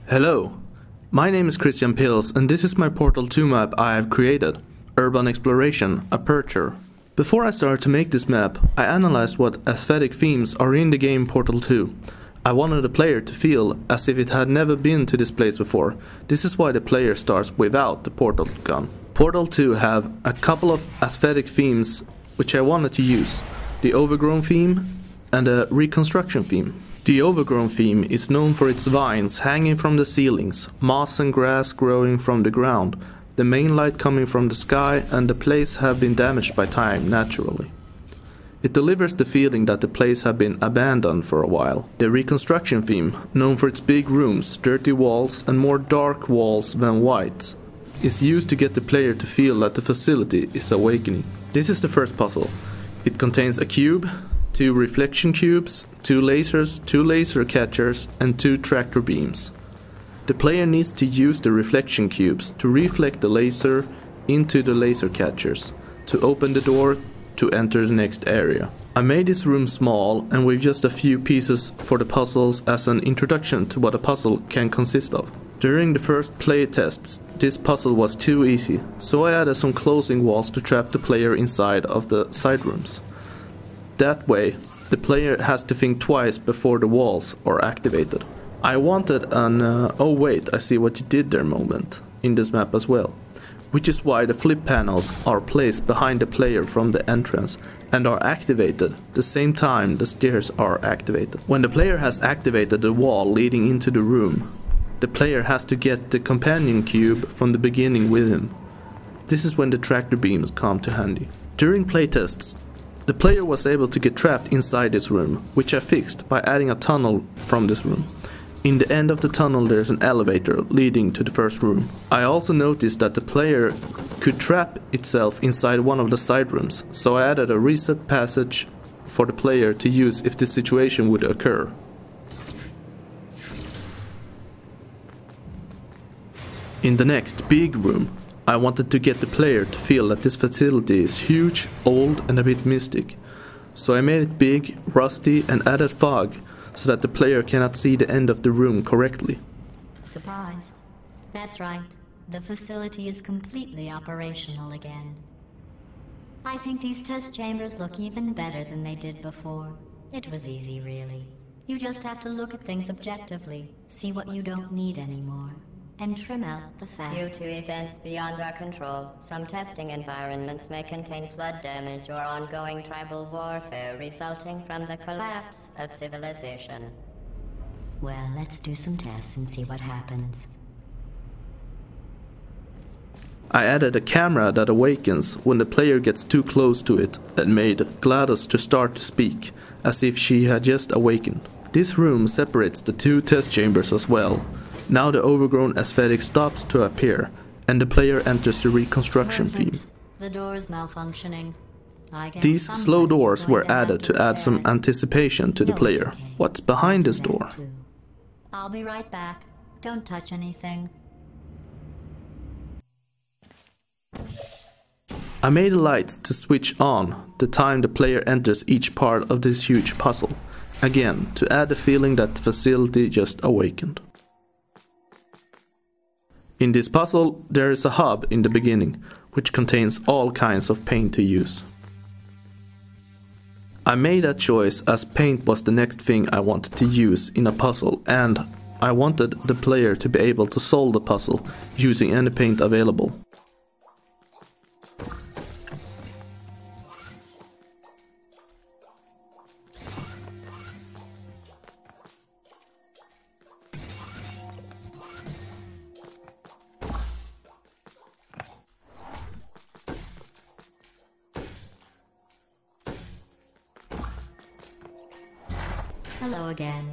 Hello, my name is Christian Pils and this is my Portal 2 map I have created, Urban Exploration, Aperture. Before I started to make this map, I analyzed what aesthetic themes are in the game Portal 2. I wanted the player to feel as if it had never been to this place before. This is why the player starts without the portal gun. Portal 2 have a couple of aesthetic themes which I wanted to use. The overgrown theme and the reconstruction theme. The overgrown theme is known for its vines hanging from the ceilings, moss and grass growing from the ground, the main light coming from the sky, and the place have been damaged by time naturally. It delivers the feeling that the place have been abandoned for a while. The reconstruction theme, known for its big rooms, dirty walls and more dark walls than white, is used to get the player to feel that the facility is awakening. This is the first puzzle. It contains a cube, 2 reflection cubes, 2 lasers, 2 laser catchers and 2 tractor beams. The player needs to use the reflection cubes to reflect the laser into the laser catchers, to open the door to enter the next area. I made this room small and with just a few pieces for the puzzles as an introduction to what a puzzle can consist of. During the first play tests, this puzzle was too easy, so I added some closing walls to trap the player inside of the side rooms. That way, the player has to think twice before the walls are activated. I wanted an oh wait, I see what you did there moment in this map as well, which is why the flip panels are placed behind the player from the entrance and are activated the same time the stairs are activated. When the player has activated the wall leading into the room, the player has to get the companion cube from the beginning with him. This is when the tractor beams come to handy. During playtests, the player was able to get trapped inside this room, which I fixed by adding a tunnel from this room. In the end of the tunnel there's an elevator leading to the first room. I also noticed that the player could trap itself inside one of the side rooms, so I added a reset passage for the player to use if the situation would occur. In the next big room, I wanted to get the player to feel that this facility is huge, old and a bit mystic. So I made it big, rusty and added fog so that the player cannot see the end of the room correctly. Surprise. That's right. The facility is completely operational again. I think these test chambers look even better than they did before. It was easy, really. You just have to look at things objectively, see what you don't need anymore, and trim out the fat. Due to events beyond our control, some testing environments may contain flood damage or ongoing tribal warfare resulting from the collapse of civilization. Well, let's do some tests and see what happens. I added a camera that awakens when the player gets too close to it and made GLaDOS to start to speak, as if she had just awakened. This room separates the 2 test chambers as well. Now the overgrown aesthetic stops to appear, and the player enters the reconstruction theme. The door's malfunctioning. These slow doors were added to add some anticipation to the player. What's behind this door? I'll be right back. Don't touch anything. I made the lights to switch on the time the player enters each part of this huge puzzle. Again, to add the feeling that the facility just awakened. In this puzzle, there is a hub in the beginning, which contains all kinds of paint to use. I made that choice as paint was the next thing I wanted to use in a puzzle, and I wanted the player to be able to solve the puzzle using any paint available. Hello again.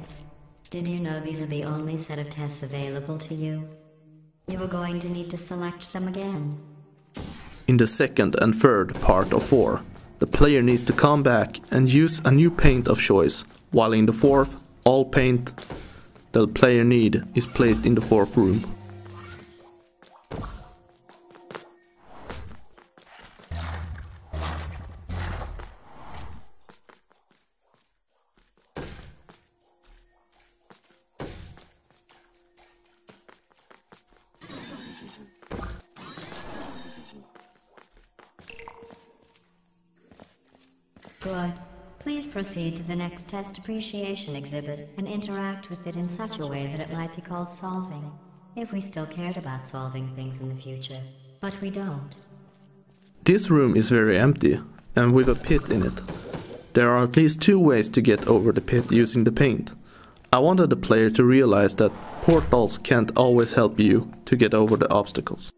Did you know these are the only set of tests available to you? You are going to need to select them again. In the second and third part of 4, the player needs to come back and use a new paint of choice, while in the fourth, all paint the player need is placed in the fourth room. Good. Please proceed to the next test appreciation exhibit and interact with it in such a way that it might be called solving, if we still cared about solving things in the future. But we don't. This room is very empty, and with a pit in it. There are at least 2 ways to get over the pit using the paint. I wanted the player to realize that portals can't always help you to get over the obstacles.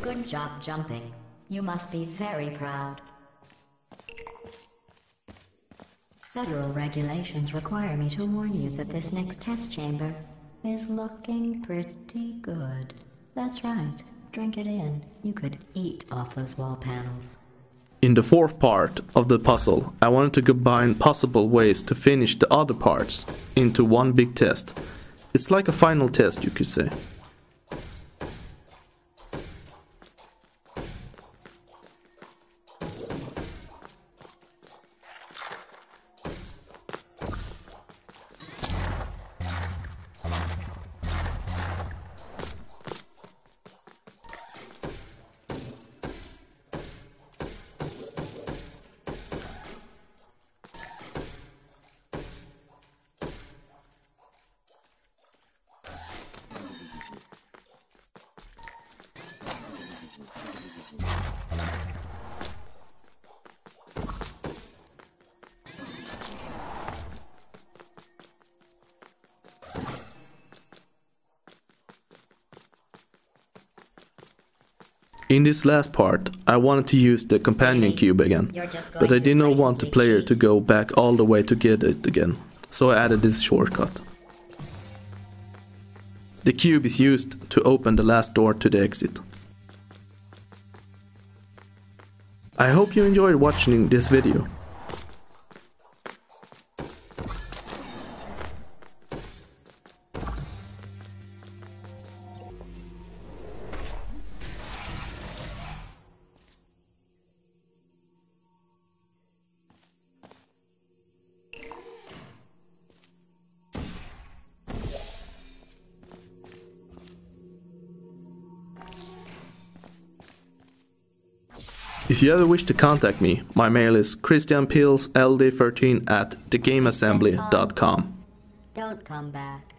Good job jumping. You must be very proud. Federal regulations require me to warn you that this next test chamber is looking pretty good. That's right. Drink it in. You could eat off those wall panels. In the 4th part of the puzzle, I wanted to combine possible ways to finish the other parts into one big test. It's like a final test, you could say. In this last part, I wanted to use the companion cube again, but I did not want the player to go back all the way to get it again, so I added this shortcut. The cube is used to open the last door to the exit. I hope you enjoyed watching this video. If you ever wish to contact me, my mail is christianpilsld13@thegameassembly.com. Don't come back.